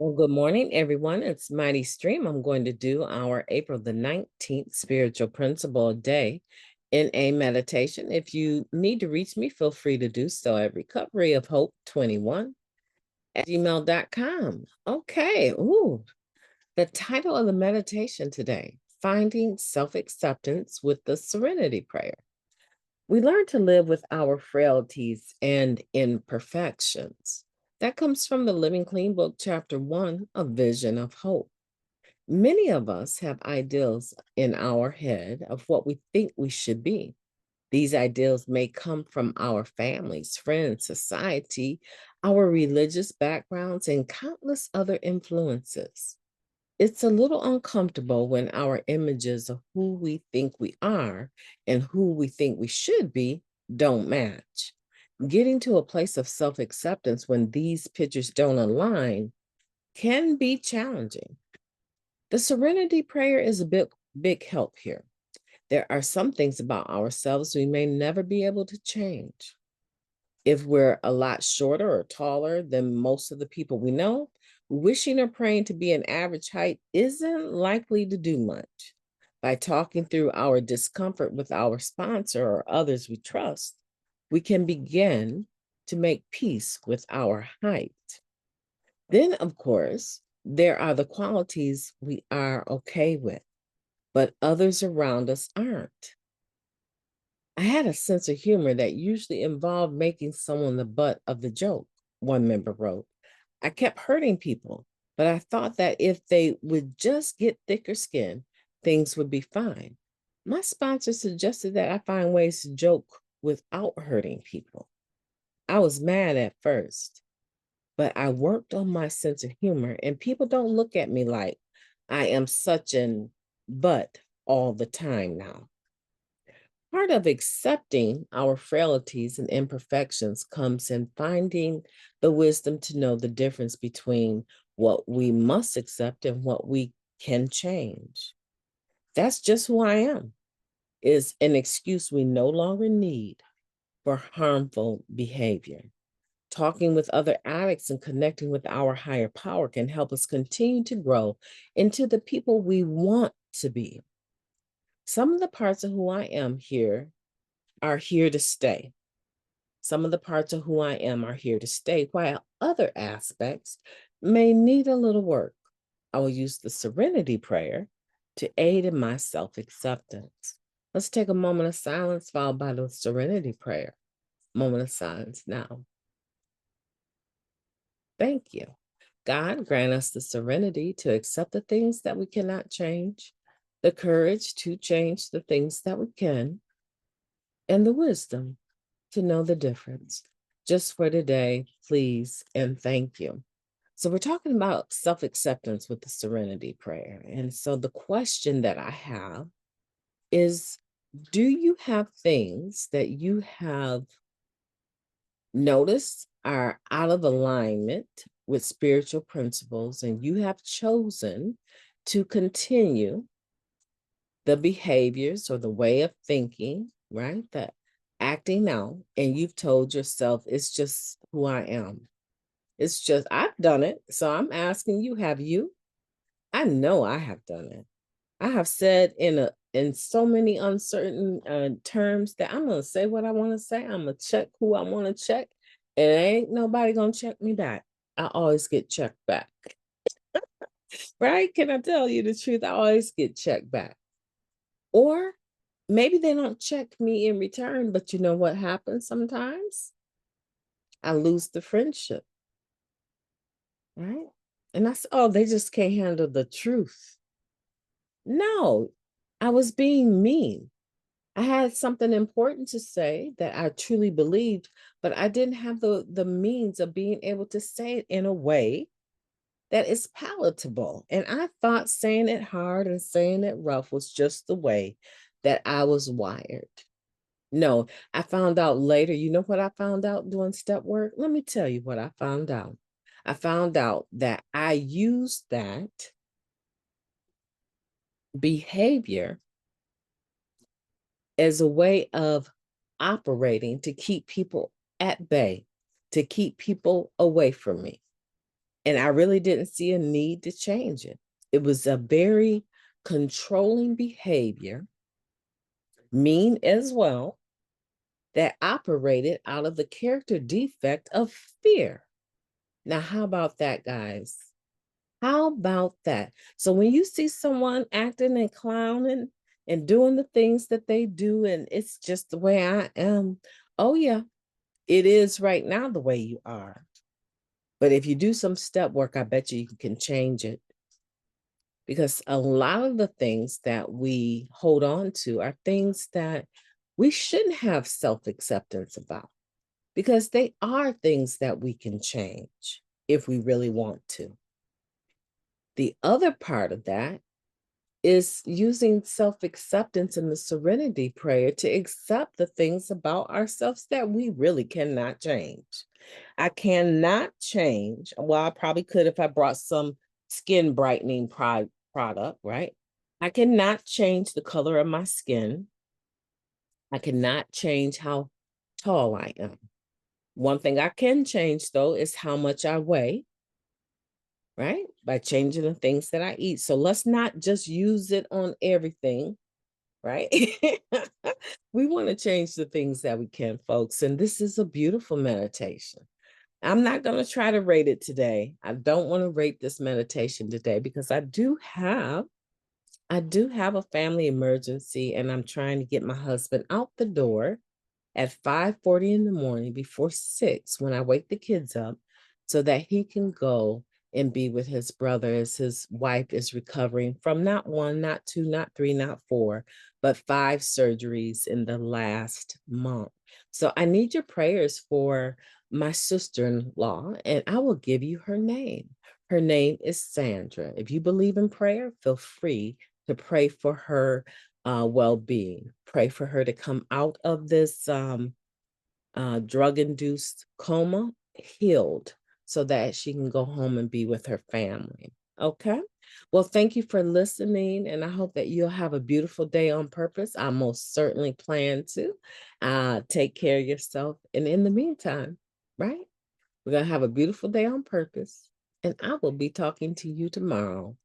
Well, good morning, everyone. It's Mighty Stream. I'm going to do our April the 19th spiritual principle day in a meditation. If you need to reach me, feel free to do so at recoveryofhope21@gmail.com. Okay. Ooh, the title of the meditation today, Finding Self-Acceptance with the Serenity Prayer. We learn to live with our frailties and imperfections. That comes from the Living Clean Book, Chapter 1, A Vision of Hope. Many of us have ideals in our head of what we think we should be. These ideals may come from our families, friends, society, our religious backgrounds, and countless other influences. It's a little uncomfortable when our images of who we think we are and who we think we should be don't match. Getting to a place of self acceptance when these pictures don't align can be challenging. The serenity prayer is a big help here. There are some things about ourselves we may never be able to change. If we're a lot shorter or taller than most of the people we know, wishing or praying to be an average height isn't likely to do much. By talking through our discomfort with our sponsor or others we trust, we can begin to make peace with our height. Then, of course, there are the qualities we are okay with, but others around us aren't. I had a sense of humor that usually involved making someone the butt of the joke, one member wrote. I kept hurting people, but I thought that if they would just get thicker skin, things would be fine. My sponsor suggested that I find ways to joke without hurting people. I was mad at first, but I worked on my sense of humor, and people don't look at me like I am such an butt all the time now. Part of accepting our frailties and imperfections comes in finding the wisdom to know the difference between what we must accept and what we can change. That's just who I am, is an excuse we no longer need for harmful behavior. Talking with other addicts and connecting with our higher power can help us continue to grow into the people we want to be. Some of the parts of who I am here are here to stay. Some of the parts of who I am are here to stay, while other aspects may need a little work. I will use the serenity prayer to aid in my self acceptance. Let's take a moment of silence, followed by the serenity prayer. Moment of silence now. Thank you. God, grant us the serenity to accept the things that we cannot change, the courage to change the things that we can, and the wisdom to know the difference. Just for today, please and thank you. So, we're talking about self acceptance with the serenity prayer. And so, the question that I have is, do you have things that you have noticed are out of alignment with spiritual principles, and you have chosen to continue the behaviors or the way of thinking, right? That acting out, and you've told yourself, it's just who I am. It's just, I've done it. So I'm asking you, have you? I know I have done it. I have said in so many uncertain terms that I'm gonna say what I want to say. I'm gonna check who I want to check, and ain't nobody gonna check me back. I always get checked back, right? Can I tell you the truth? I always get checked back. Or maybe they don't check me in return, but you know what happens sometimes? I lose the friendship, right? And I said, oh, they just can't handle the truth. No, I was being mean. I had something important to say that I truly believed, but I didn't have the means of being able to say it in a way that is palatable. And I thought saying it hard and saying it rough was just the way that I was wired. No, I found out later. You know what I found out doing step work? Let me tell you what I found out. I found out that I used that behavior as a way of operating to keep people at bay, to keep people away from me. And I really didn't see a need to change it. It was a very controlling behavior, mean as well, that operated out of the character defect of fear. Now, how about that, guys? How about that? So when you see someone acting and clowning and doing the things that they do, and it's just the way I am, oh yeah, it is right now the way you are. But if you do some step work, I bet you can change it. Because a lot of the things that we hold on to are things that we shouldn't have self-acceptance about, because they are things that we can change if we really want to. The other part of that is using self-acceptance in the serenity prayer to accept the things about ourselves that we really cannot change. I cannot change. Well, I probably could if I brought some skin brightening product, right? I cannot change the color of my skin. I cannot change how tall I am. One thing I can change, though, is how much I weigh, right? By changing the things that I eat. So let's not just use it on everything, right? We want to change the things that we can, folks. And this is a beautiful meditation. I'm not going to try to rate it today. I don't want to rate this meditation today because I do have a family emergency, and I'm trying to get my husband out the door at 5:40 in the morning before 6 when I wake the kids up so that he can go and be with his brother as his wife is recovering from not one, not two, not three, not four, but 5 surgeries in the last month. So I need your prayers for my sister-in-law, and I will give you her name. Her name is Sandra. If you believe in prayer, feel free to pray for her well-being. Pray for her to come out of this drug-induced coma healed so that she can go home and be with her family. Okay. Well, thank you for listening, and I hope that you'll have a beautiful day on purpose. I most certainly plan to. Take care of yourself. And in the meantime, right, we're going to have a beautiful day on purpose, and I will be talking to you tomorrow.